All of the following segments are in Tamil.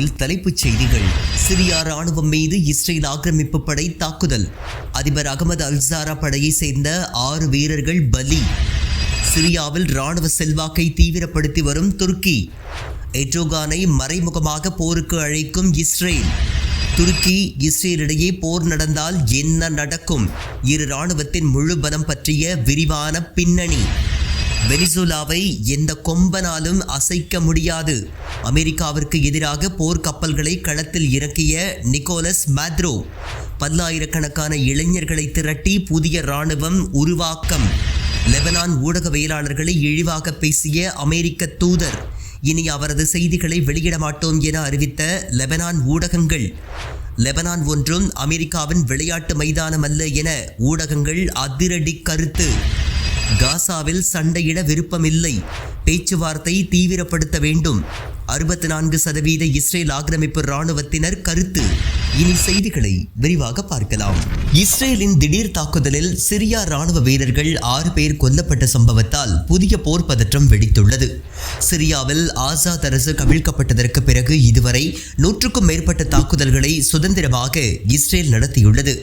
முதலில் தலைப்புச் செய்திகள். சிரியா ராணுவம் மீது இஸ்ரேல் ஆக்கிரமிப்பு படை தாக்குதல். அதிபர் அகமது அல்சாரா படையை சேர்ந்த 6 வீரர்கள் பலி. சிரியாவில் ராணுவ செல்வாக்கை தீவிரப்படுத்தி வரும் துருக்கி. எர்டோகானை மறைமுகமாக போருக்கு அழைக்கும் இஸ்ரேல். துருக்கி இஸ்ரேல் இடையே போர் நடந்தால் என்ன நடக்கும்? இரு ராணுவத்தின் முழு பலம் பற்றிய விரிவான பின்னணி. வெனிசுலாவை எந்த கொம்பனாலும் அசைக்க முடியாது. அமெரிக்காவிற்கு எதிராக போர் கப்பல்களை களத்தில் இறக்கிய நிக்கோலஸ் மாதுரோ. பல்லாயிரக்கணக்கான இளைஞர்களை திரட்டி புதிய ராணுவம் உருவாக்கம். லெபனான் ஊடகவியலாளர்களை இழிவாக பேசிய அமெரிக்க தூதர். இனி அவரது செய்திகளை வெளியிட மாட்டோம் என அறிவித்த லெபனான் ஊடகங்கள். லெபனான் ஒன்றும் அமெரிக்காவின் விளையாட்டு மைதானம் அல்ல என ஊடகங்கள் அதிரடி கருத்து. காசாவில் சண்டையிட விருப்பமில்லை, பேச்சுவார்த்தை தீவிரப்படுத்த வேண்டும். 64% இஸ்ரேல் ஆக்கிரமிப்பு ராணுவத்தினர் கருத்து. இனி செய்திகளை விரிவாக பார்க்கலாம். இஸ்ரேலின் திடீர் தாக்குதலில் சிரியா ராணுவ வீரர்கள் 6 பேர் கொல்லப்பட்ட சம்பவத்தால் புதிய போர் பதற்றம் வெடித்துள்ளது. சிரியாவில் ஆசாத் அரசு கவிழ்க்கப்பட்டதற்கு பிறகு இதுவரை 100க்கும் மேற்பட்ட தாக்குதல்களை சுதந்திரமாக இஸ்ரேல் நடத்தியுள்ளது.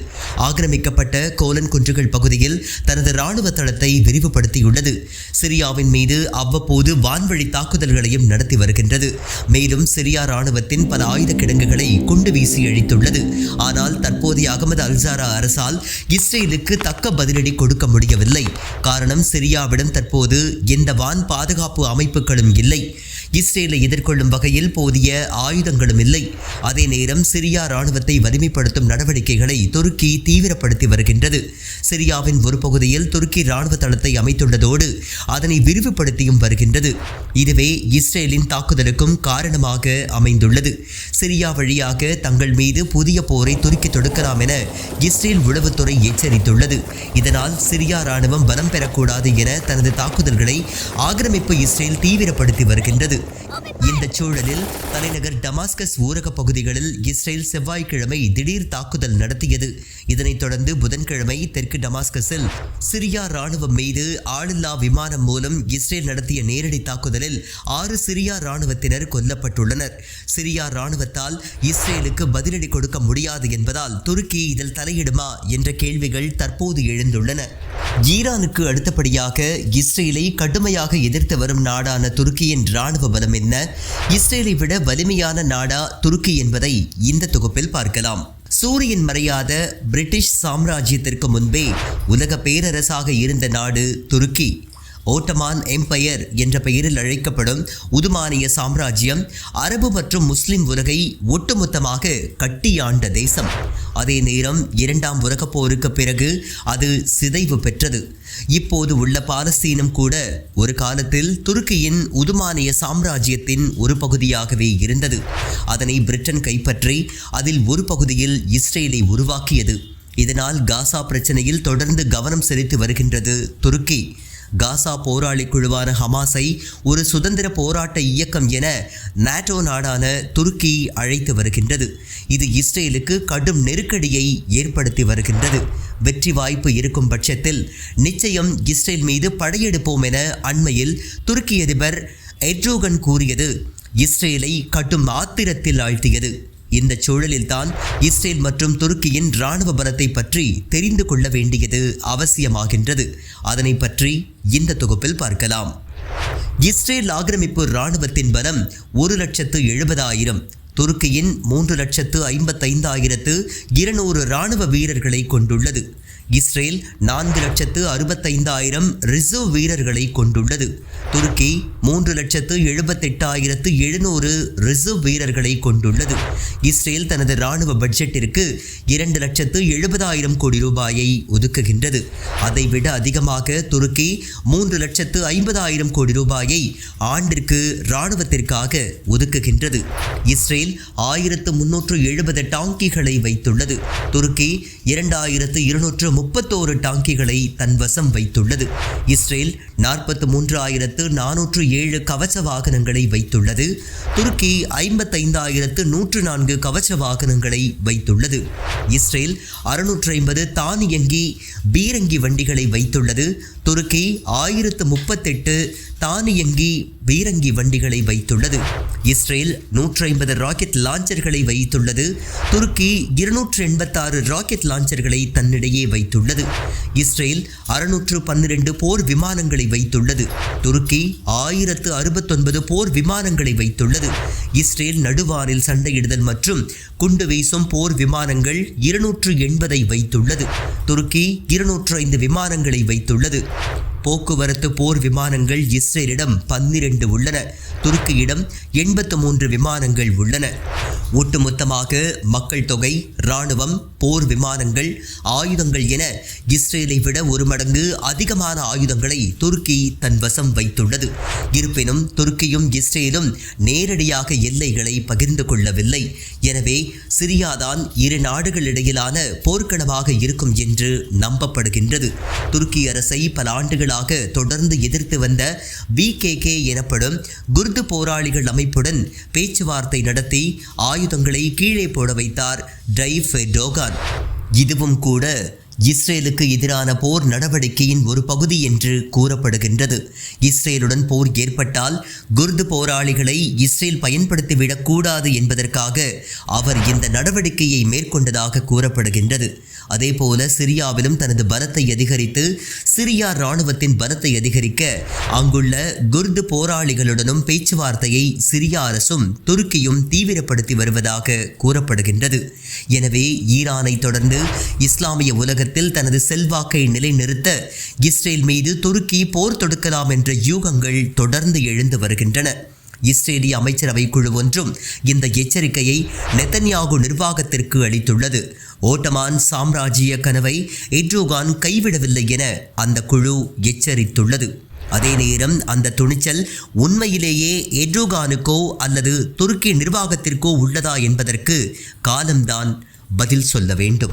ஆக்கிரமிக்கப்பட்ட கோலன் குன்றுகள் பகுதியில் தனது ராணுவ தளத்தை விரிவுபடுத்தியுள்ளது. சிரியாவின் மீது அவ்வப்போது வான்வழி தாக்குதல்களையும் நடத்தி வருகின்றது. மேலும் சிரியா ராணுவத்தின் பல ஆயுத கிடங்குகளை குண்டு வீசி அழித்துள்ளது. ஆனால் தற்போதைய அகமது அல்சாரா அரசால் இஸ்ரேலுக்கு தக்க பதிலடி கொடுக்க முடியவில்லை. காரணம், சிரியாவிடம் தற்போது எந்த வான் பாதுகாப்பு அமைப்புகளும் இல்லை. இஸ்ரேலை எதிர்கொள்ளும் வகையில் போதிய ஆயுதங்களும் இல்லை. அதே நேரம் சிரியா ராணுவத்தை வலிமைப்படுத்தும் நடவடிக்கைகளை துருக்கி தீவிரப்படுத்தி வருகின்றது. சிரியாவின் ஒரு பகுதியில் துருக்கி ராணுவ தளத்தை அமைத்துள்ளதோடு அதனை விரிவுபடுத்தியும் வருகின்றது. இதுவே இஸ்ரேலின் தாக்குதலுக்கும் காரணமாக அமைந்துள்ளது. சிரியா வழியாக தங்கள் மீது புதிய போரை துருக்கி தொடுக்கலாம் என இஸ்ரேல் உளவுத்துறை எச்சரித்துள்ளது. இதனால் சிரியா ராணுவம் பலம் பெறக்கூடாது என தனது தாக்குதல்களை ஆக்கிரமிப்பு இஸ்ரேல் தீவிரப்படுத்தி வருகின்றது. இந்த சூழலில் தலைநகர் டமாஸ்கஸ் ஊரக பகுதிகளில் இஸ்ரேல் செவ்வாய்க்கிழமை திடீர் தாக்குதல் நடத்தியது. இதனைத் தொடர்ந்து புதன்கிழமை தெற்கு டமாஸ்கஸில் சிரியா ராணுவம் மீது ஆளில்லா விமானம் மூலம் இஸ்ரேல் நடத்திய நேரடி தாக்குதலில் 6 சிரியா ராணுவத்தினர் கொல்லப்பட்டுள்ளனர். சிரியா ராணுவத்தால் இஸ்ரேலுக்கு பதிலடி கொடுக்க முடியாது என்பதால் துருக்கி இதில் தலையிடுமா என்ற கேள்விகள் தற்போது எழுந்துள்ளன. ஈரானுக்கு அடுத்தபடியாக இஸ்ரேலை கடுமையாக எதிர்த்து வரும் நாடான துருக்கியின் ராணுவ பலம் என்ன? இஸ்ரேலை விட வலிமையான நாடா துருக்கி என்பதை இந்த தொகுப்பில் பார்க்கலாம். சூரியன் மறையாத பிரிட்டிஷ் சாம்ராஜ்யத்திற்கு முன்பே உலக பேரரசாக இருந்த நாடு துருக்கி. ஓட்டமான் எம்பையர் என்ற பெயரில் அழைக்கப்படும் உதுமானிய சாம்ராஜ்யம் அரபு மற்றும் முஸ்லிம் உலகை ஒட்டுமொத்தமாக கட்டியாண்ட தேசம். அதே நேரம் 2ஆம் உலகப் போருக்கு பிறகு அது சிதைவு பெற்றது. இப்போது உள்ள பாலஸ்தீனம் கூட ஒரு காலத்தில் துருக்கியின் உதுமானிய சாம்ராஜ்யத்தின் ஒரு பகுதியாகவே இருந்தது. அதனை பிரிட்டன் கைப்பற்றி அதில் ஒரு பகுதியில் இஸ்ரேலை உருவாக்கியது. இதனால் காசா பிரச்சனையில் தொடர்ந்து கவனம் செலுத்தி வருகின்றது துருக்கி. காசா போராளி குழுவான ஹமாஸை ஒரு சுதந்திர போராட்ட இயக்கம் என நாட்டோ நாடான துருக்கி அழைத்து வருகின்றது. இது இஸ்ரேலுக்கு கடும் நெருக்கடியை ஏற்படுத்தி வருகின்றது. வெற்றி வாய்ப்பு இருக்கும் பட்சத்தில் நிச்சயம் இஸ்ரேல் மீது படையெடுப்போம் என அண்மையில் துருக்கி அதிபர் எர்டோகன் கூறியது இஸ்ரேலை கடும் ஆத்திரத்தில் ஆழ்த்தியது. இந்த சூழலில்தான் இஸ்ரேல் மற்றும் துருக்கியின் இராணுவ பலத்தை பற்றி தெரிந்து கொள்ள வேண்டியது அவசியமாகின்றது. அதனை பற்றி இந்த தொகுப்பில் பார்க்கலாம். இஸ்ரேல் ஆக்கிரமிப்பு இராணுவத்தின் பலம் 1,70,000. துருக்கியின் 3,55,200 இராணுவ வீரர்களை கொண்டுள்ளது. இஸ்ரேல் 4,65,000 ரிசர்வ் வீரர்களை கொண்டுள்ளது. துருக்கி 3,78,700 ரிசர்வ் வீரர்களை கொண்டுள்ளது. இஸ்ரேல் தனது இராணுவ பட்ஜெட்டிற்கு 2,70,000 கோடி ரூபாயை ஒதுக்குகின்றது. அதைவிட அதிகமாக துருக்கி 3,50,000 கோடி ரூபாயை ஆண்டிற்கு இராணுவத்திற்காக ஒதுக்குகின்றது. இஸ்ரேல் 1,370 டாங்கிகளை வைத்துள்ளது. துருக்கி 2,231 டாங்கிகளை தன்வசம் வைத்துள்ளது. இஸ்ரேல் 43,407 கவச வாகனங்களை வைத்துள்ளது. துருக்கி 55,104 கவச வாகனங்களை வைத்துள்ளது. இஸ்ரேல் 650 தானியங்கி பீரங்கி வண்டிகளை வைத்துள்ளது. துருக்கி 1038 தானியங்கி பீரங்கி வண்டிகளை வைத்துள்ளது. இஸ்ரேல் 150 ராக்கெட் லாஞ்சர்களை வைத்துள்ளது. துருக்கி 286 ராக்கெட் லாஞ்சர்களை தன்னிடையே வைத்துள்ளது. இஸ்ரேல் 612 போர் விமானங்களை வைத்துள்ளது. துருக்கி 1069 போர் விமானங்களை வைத்துள்ளது. இஸ்ரேல் நடுவானில் சண்டையிடுதல் மற்றும் குண்டு வீசும் போர் விமானங்கள் 280 வைத்துள்ளது. துருக்கி 205 விமானங்களை வைத்துள்ளது. போக்குவரத்து போர் விமானங்கள் இஸ்ரேலிடம் 12 உள்ளன. துருக்கியிடம் 83 விமானங்கள் உள்ளன. ஒட்டுமொத்தமாக மக்கள் தொகை, இராணுவம், போர் விமானங்கள், ஆயுதங்கள் என இஸ்ரேலை விட 1 மடங்கு அதிகமான ஆயுதங்களை துருக்கி தன் வசம் வைத்துள்ளது. இருப்பினும் துருக்கியும் இஸ்ரேலும் நேரடியாக எல்லைகளை பகிர்ந்து கொள்ளவில்லை. எனவே சிரியாதான் இரு நாடுகளிடையிலான போர்க்களமாக இருக்கும் என்று நம்பப்படுகின்றது. துருக்கி அரசை பல ஆண்டுகளாக தொடர்ந்து எதிர்த்து வந்த VKK எனப்படும் குர்து போராளிகள் அமைப்புடன் பேச்சுவார்த்தை நடத்தி ஆயுதங்களை கீழே போட வைத்தார் டைப் எர்டோகான். இதுவும் கூட இஸ்ரேலுக்கு எதிரான போர் நடவடிக்கையின் ஒரு பகுதி என்று கூறப்படுகின்றது. இஸ்ரேலுடன் போர் ஏற்பட்டால் குர்து போராளிகளை இஸ்ரேல் பயன்படுத்திவிடக்கூடாது என்பதற்காக அவர் இந்த நடவடிக்கையை மேற்கொண்டதாக கூறப்படுகின்றது. அதேபோல சிரியாவிலும் தனது பலத்தை அதிகரித்து சிரியா இராணுவத்தின் பலத்தை அதிகரிக்க அங்குள்ள குர்து போராளிகளுடனும் பேச்சுவார்த்தையை சிரியா அரசும் துருக்கியும் தீவிரப்படுத்தி வருவதாக கூறப்படுகின்றது. எனவே ஈரானை தொடர்ந்து இஸ்லாமிய உலகத்தில் தனது செல்வாக்கை நிலைநிறுத்த இஸ்ரேல் மீது துருக்கி போர் தொடுக்கலாம் என்ற யூகங்கள் தொடர்ந்து எழுந்து வருகின்றன. இஸ்ரேலிய அமைச்சரவை குழு ஒன்றும் இந்த எச்சரிக்கையை நெதன்யாகு நிர்வாகத்திற்கு அளித்துள்ளது. ஓட்டமான் சாம்ராஜ்ய கனவை எர்டோகான் கைவிடவில்லை என அந்த குழு எச்சரித்துள்ளது. அதே நேரம் அந்த துணிச்சல் உண்மையிலேயே எர்டோகானுக்கோ அல்லது துருக்கி நிர்வாகத்திற்கோ உள்ளதா என்பதற்கு காலம்தான் பதில் சொல்ல வேண்டும்.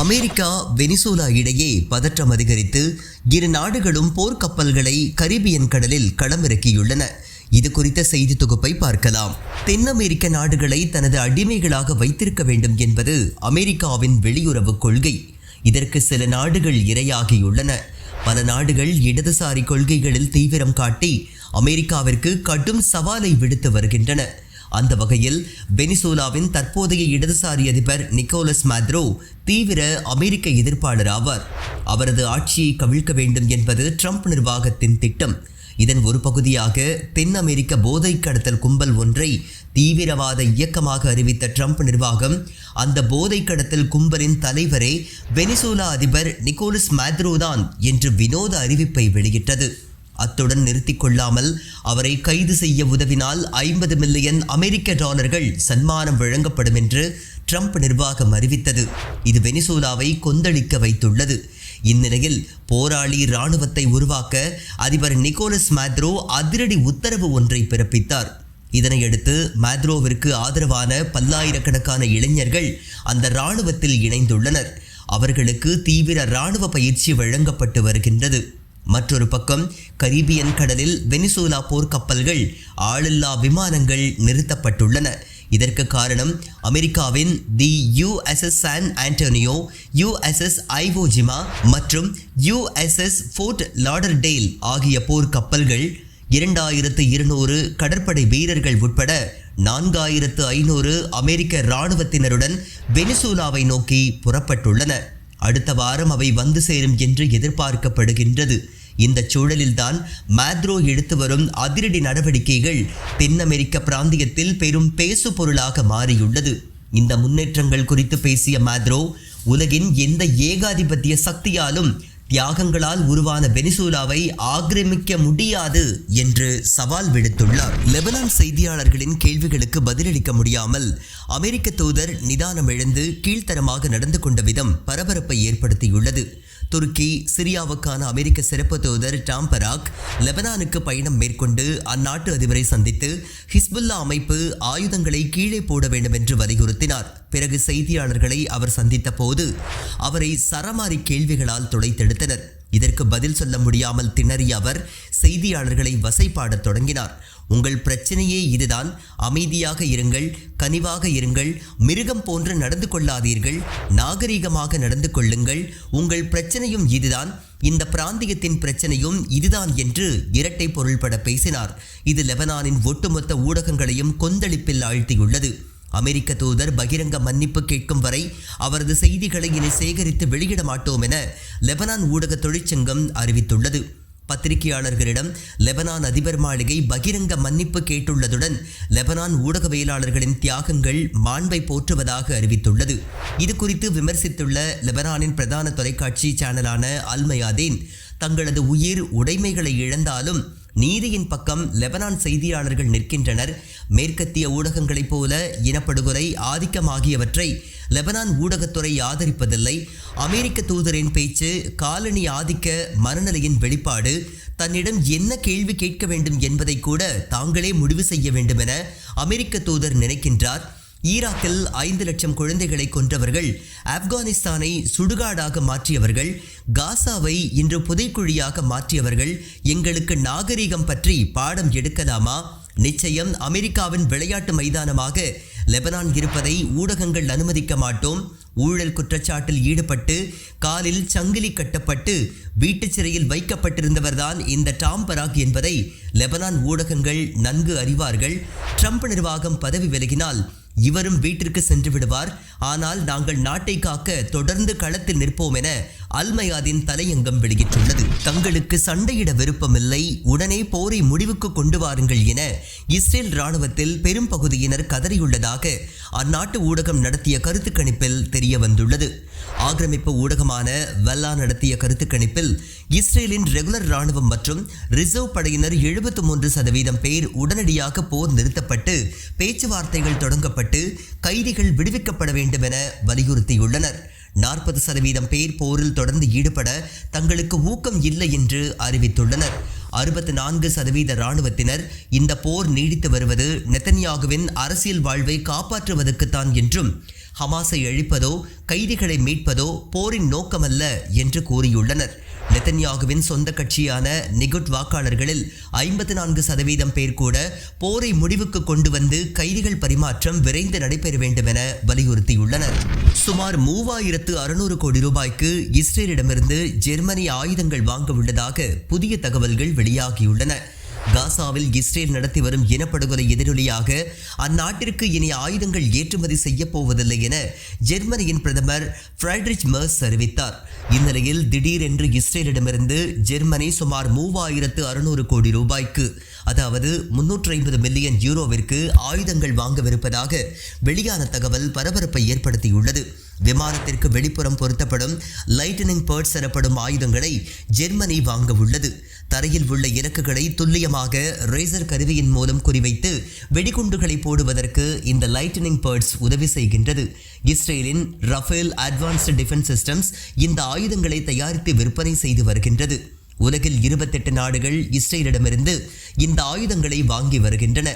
அமெரிக்கா வெனிசுலா இடையே பதற்றம் அதிகரித்து இரு நாடுகளும் போர்க்கப்பல்களை கரீபியன் கடலில் களமிறக்கியுள்ளன. இது குறித்த செய்தி தொகுப்பை பார்க்கலாம். தென் அமெரிக்க நாடுகளை தனது அடிமைகளாக வைத்திருக்க வேண்டும் என்பது அமெரிக்காவின் வெளியுறவு கொள்கை. இதற்கு சில நாடுகள் இரையாகியுள்ளன. பல நாடுகள் இடதுசாரி கொள்கைகளில் தீவிரம் காட்டி அமெரிக்காவிற்கு கடும் சவாலை விடுத்து வருகின்றன. அந்த வகையில் வெனிசுலாவின் தற்போதைய இடதுசாரி அதிபர் நிக்கோலஸ் மாதுரோ தீவிர அமெரிக்க எதிர்ப்பாளர் ஆவார். அவரது ஆட்சியை கவிழ்க்க வேண்டும் என்பது ட்ரம்ப் நிர்வாகத்தின் திட்டம். இதன் ஒரு பகுதியாக தென் அமெரிக்க போதை கடத்தல் கும்பல் ஒன்றை தீவிரவாத இயக்கமாக அறிவித்த ட்ரம்ப் நிர்வாகம் அந்த போதை கடத்தல் கும்பலின் தலைவரே வெனிசுலா அதிபர் நிக்கோலஸ் மாதுரோ தான் என்று வினோத அறிவிப்பை வெளியிட்டது. அத்துடன் நிறுத்திக் கொள்ளாமல் அவரை கைது செய்ய உதவினால் $50 மில்லியன் அமெரிக்க சன்மானம் வழங்கப்படும் என்று ட்ரம்ப் நிர்வாகம் அறிவித்தது. இது வெனிசுலாவை கொந்தளிக்க வைத்துள்ளது. இந்நிலையில் போராளி இராணுவத்தை உருவாக்க அதிபர் நிக்கோலஸ் மாதுரோ அதிரடி உத்தரவு ஒன்றை பிறப்பித்தார். இதனையடுத்து மாதுரோவிற்கு ஆதரவான பல்லாயிரக்கணக்கான இளைஞர்கள் அந்த இராணுவத்தில் இணைந்துள்ளனர். அவர்களுக்கு தீவிர இராணுவ பயிற்சி வழங்கப்பட்டு வருகின்றது. மற்றொரு பக்கம் கரீபியன் கடலில் வெனிசுலா போர்க்கப்பல்கள், ஆளில்லா விமானங்கள் நிறுத்தப்பட்டுள்ளன. இதற்கு காரணம் அமெரிக்காவின் தி USS சான் ஆண்டோனியோ, USS ஐவோ ஜிமா மற்றும் USS ஃபோர்ட் லாடர்டேல் ஆகிய போர் கப்பல்கள் 2200 கடற்படை வீரர்கள் உட்பட 4500 அமெரிக்க இராணுவத்தினருடன் வெனிசுலாவை நோக்கி புறப்பட்டுள்ளன. அடுத்த வாரம் அவை வந்து சேரும் என்று எதிர்பார்க்கப்படுகின்றது. இந்த சூழலில்தான் மாதுரோ எடுத்து வரும் அதிரடி நடவடிக்கைகள் தென் அமெரிக்க பிராந்தியத்தில் பெரும் பேசு பொருளாக மாறியுள்ளது. இந்த முன்னேற்றங்கள் குறித்து பேசிய மாதுரோ, உலகின் எந்த ஏகாதிபத்திய சக்தியாலும் தியாகங்களால் உருவான வெனிசுலாவை ஆக்கிரமிக்க முடியாது என்று சவால் விடுத்துள்ளார். லெபனான் செய்தியாளர்களின் கேள்விகளுக்கு பதிலளிக்க முடியாமல் அமெரிக்க தூதர் நிதானம் இழந்து கீழ்த்தரமாக நடந்து கொண்ட விதம் பரபரப்பை ஏற்படுத்தியுள்ளது. துருக்கி சிரியாவுக்கான அமெரிக்க சிறப்பு தூதர் டாம் பராக் லெபனானுக்கு பயணம் மேற்கொண்டு அந்நாட்டு அதிபரை சந்தித்து ஹிஸ்புல்லா அமைப்பு ஆயுதங்களை கீழே போட வேண்டும் என்று வலியுறுத்தினார். பிறகு செய்தியாளர்களை அவர் சந்தித்த போது அவரை சரமாரி கேள்விகளால் துளைத்தெடுத்தனர். இதற்கு பதில் சொல்ல முடியாமல் திணறிய அவர் செய்தியாளர்களை வசைபாடத் தொடங்கினார். உங்கள் பிரச்சனையே இதுதான். அமைதியாக இருங்கள், கனிவாக இருங்கள், மிருகம் போன்று நடந்து கொள்ளாதீர்கள், நாகரீகமாக நடந்து கொள்ளுங்கள். உங்கள் பிரச்சனையும் இதுதான், இந்த பிராந்தியத்தின் பிரச்சனையும் இதுதான் என்று இரட்டை பொருள்பட பேசினார். இது லெபனானின் ஒட்டுமொத்த ஊடகங்களையும் கொந்தளிப்பில் ஆழ்த்தியுள்ளது. அமெரிக்க தூதர் பகிரங்க மன்னிப்பு கேட்கும் வரை அவரது செய்திகளை இனி சேகரித்து வெளியிட மாட்டோம் என லெபனான் ஊடக தொழிற்சங்கம் அறிவித்துள்ளது. பத்திரிகையாளர்களிடம் லெபனான் அதிபர் மாளிகை பகிரங்க மன்னிப்பு கேட்டுள்ளதுடன் லெபனான் ஊடகவியலாளர்களின் தியாகங்கள் மாண்பை போற்றுவதாக அறிவித்துள்ளது. இது குறித்து விமர்சித்துள்ள லெபனானின் பிரதான தொலைக்காட்சி சேனலான அல் மயாதீன், தங்களது உயிர் உடைமைகளை இழந்தாலும் நீதியின் பக்கம் லெபனான் செய்தியாளர்கள் நிற்கின்றனர். மேற்கத்திய ஊடகங்களைப் போல இனப்படுகொலை, ஆதிக்கம் ஆகியவற்றை லெபனான் ஊடகத்துறை ஆதரிப்பதில்லை. அமெரிக்க தூதரின் பேச்சு காலனி ஆதிக்க மனநிலையின் வெளிப்பாடு. தன்னிடம் என்ன கேள்வி கேட்க வேண்டும் என்பதை கூட தாங்களே முடிவு செய்ய வேண்டும் என அமெரிக்க தூதர் நினைக்கின்றார். ஈராக்கில் 5 லட்சம் குழந்தைகளை கொன்றவர்கள், ஆப்கானிஸ்தானை சுடுகாடாக மாற்றியவர்கள், காசாவை இன்று புதைக்குழியாக மாற்றியவர்கள் எங்களுக்கு நாகரிகம் பற்றி பாடம் எடுக்கலாமா? நிச்சயம் அமெரிக்காவின் விளையாட்டு மைதானமாக லெபனான் இருப்பதை ஊடகங்கள் அனுமதிக்க மாட்டோம். ஊழல் குற்றச்சாட்டில் ஈடுபட்டு காலில் சங்கிலி கட்டப்பட்டு வீட்டுச் சிறையில் வைக்கப்பட்டிருந்தவர்தான் இந்த டாம் பராக் என்பதை லெபனான் ஊடகங்கள் நன்கு அறிவார்கள். ட்ரம்ப் நிர்வாகம் பதவி விலகினால் இவரும் வீட்டிற்கு சென்று விடுவார். ஆனால் நாங்கள் நாட்டை காக்க தொடர்ந்து களத்தில் நிற்போம் என அல் மயாதீன் தலையங்கம் வெளியிட்டுள்ளது. தங்களுக்கு சண்டையிட விருப்பமில்லை, உடனே போரை முடிவுக்கு கொண்டு வாருங்கள் என இஸ்ரேல் ராணுவத்தில் பெரும் பகுதியினர் கதறியுள்ளதாக அந்நாட்டு ஊடகம் நடத்திய கருத்து கணிப்பில் தெரிய வந்துள்ளது. ஆக்கிரமிப்பு ஊடகமான வெல்லா நடத்திய கருத்து கணிப்பில் இஸ்ரேலின் ரெகுலர் ராணுவம் மற்றும் ரிசர்வ் படையினர் 73% பேர் உடனடியாக போர் நிறுத்தப்பட்டு பேச்சுவார்த்தைகள் தொடங்கப்பட்டு கைதிகள் விடுவிக்கப்பட வேண்டும் என வலியுறுத்தியுள்ளனர். 40% பேர் போரில் தொடர்ந்து ஈடுபட தங்களுக்கு ஊக்கம் இல்லை என்று அறிவித்துள்ளனர். 64% இராணுவத்தினர் இந்த போர் நீடித்து வருவது நெதன்யாகுவின் அரசியல் வாழ்வை காப்பாற்றுவதற்குத்தான் என்றும் ஹமாஸை அழிப்பதோ கைதிகளை மீட்பதோ போரின் நோக்கமல்ல என்று கூறியுள்ளனர். நெதன்யாகுவின் சொந்த கட்சியான நிகுட் வாக்காளர்களில் 54% பேர் கூட போரை முடிவுக்கு கொண்டு வந்து கைதிகள் பரிமாற்றம் விரைந்து நடைபெற வேண்டும் என வலியுறுத்தியுள்ளனர். சுமார் 3600 கோடி ரூபாய்க்கு இஸ்ரேலிடமிருந்து ஜெர்மனி ஆயுதங்கள் வாங்க உள்ளதாக புதிய தகவல்கள் வெளியாகியுள்ளன. காசாவில் இஸ்ரேல் நடத்தி வரும் இனப்படுகொலை எதிரொலியாக அந்நாட்டிற்கு இனி ஆயுதங்கள் ஏற்றுமதி செய்ய போவதில்லை என ஜெர்மனியின் பிரதமர் ஃபிரைட்ரிச் மெர்ஸ் அறிவித்தார். இந்நிலையில் திடீரென்று இஸ்ரேலிடமிருந்து ஜெர்மனி சுமார் 3600 கோடி ரூபாய்க்கு, அதாவது 350 மில்லியன் யூரோவிற்கு ஆயுதங்கள் வாங்கவிருப்பதாக வெளியான தகவல் பரபரப்பை ஏற்படுத்தியுள்ளது. விமானத்திற்கு வெளிப்புறம் பொருத்தப்படும் லைட்டனிங் பேர்ட்ஸ் எனப்படும் ஆயுதங்களை ஜெர்மனி வாங்க உள்ளது. தரையில் உள்ள இலக்குகளை துல்லியமாக ரேசர் கருவியின் மூலம் குறிவைத்து வெடிகுண்டுகளை போடுவதற்கு இந்த லைட்டனிங் பேர்ட்ஸ் உதவி செய்கின்றது. இஸ்ரேலின் ரஃபேல் அட்வான்ஸ்டு டிஃபென்ஸ் சிஸ்டம்ஸ் இந்த ஆயுதங்களை தயாரித்து விற்பனை செய்து வருகின்றது. உலகில் 28 நாடுகள் இஸ்ரேலிடமிருந்து இந்த ஆயுதங்களை வாங்கி வருகின்றன.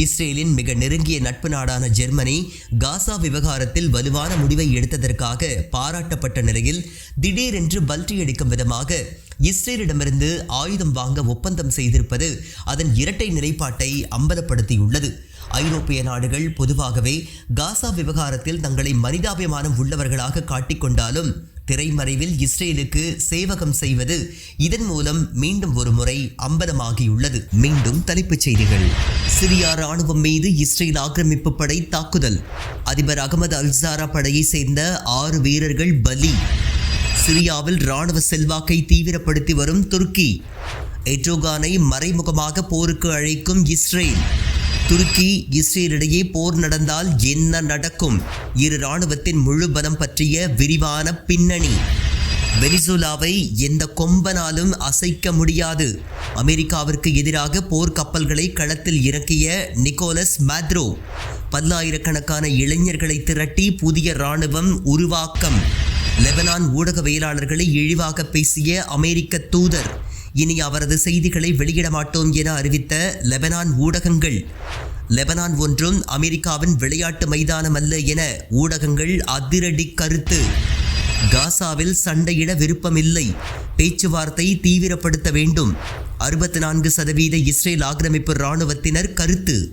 இஸ்ரேலின் மிக நெருங்கிய நட்பு நாடான ஜெர்மனி காசா விவகாரத்தில் வலுவான முடிவை எடுத்ததற்காக பாராட்டப்பட்ட நிலையில் திடீரென்று பல்டியடிக்கும் விதமாக இஸ்ரேலிடமிருந்து ஆயுதம் வாங்க ஒப்பந்தம் செய்திருப்பது அதன் இரட்டை நிலைப்பாட்டை அம்பலப்படுத்தியுள்ளது. ஐரோப்பிய நாடுகள் பொதுவாகவே காசா விவகாரத்தில் தங்களை மனிதாபிமானம் உள்ளவர்களாக காட்டிக்கொண்டாலும் திரைமறைவில் இஸ்ரேலுக்கு சேவகம் செய்வது இதன் மூலம் மீண்டும் ஒரு முறை அம்பலமாகியுள்ளது. மீண்டும் தலைப்புச் செய்திகள். சிரியா ராணுவம் மீது இஸ்ரேல் ஆக்கிரமிப்பு படை தாக்குதல். அதிபர் அகமது அல்சாரா படையை சேர்ந்த 6 வீரர்கள் பலி. சிரியாவில் ராணுவ செல்வாக்கை தீவிரப்படுத்தி வரும் துருக்கி. எர்டோகானை மறைமுகமாக போருக்கு அழைக்கும் இஸ்ரேல். துருக்கி இஸ்ரேல் இடையே போர் நடந்தால் என்ன நடக்கும்? இரு ராணுவத்தின் முழு பலம் பற்றிய விரிவான பின்னணி. வெனிசுலாவை எந்த கொம்பனாலும் அசைக்க முடியாது. அமெரிக்காவிற்கு எதிராக போர் கப்பல்களை களத்தில் இறக்கிய நிக்கோலஸ் மாதுரோ. பல்லாயிரக்கணக்கான இளைஞர்களை திரட்டி புதிய ராணுவம் உருவாக்கம். லெபனான் ஊடகவியலாளர்களை இழிவாக பேசிய அமெரிக்க தூதர். இனி அவரது செய்திகளை வெளியிட மாட்டோம் என அறிவித்த லெபனான் ஊடகங்கள். லெபனான் ஒன்றும் அமெரிக்காவின் விளையாட்டு மைதானம் அல்ல என ஊடகங்கள் அதிரடி கருத்து. காசாவில் சண்டையிட விருப்பமில்லை, பேச்சுவார்த்தை தீவிரப்படுத்த வேண்டும். 64% இஸ்ரேல் ஆக்கிரமிப்பு இராணுவத்தினர் கருத்து.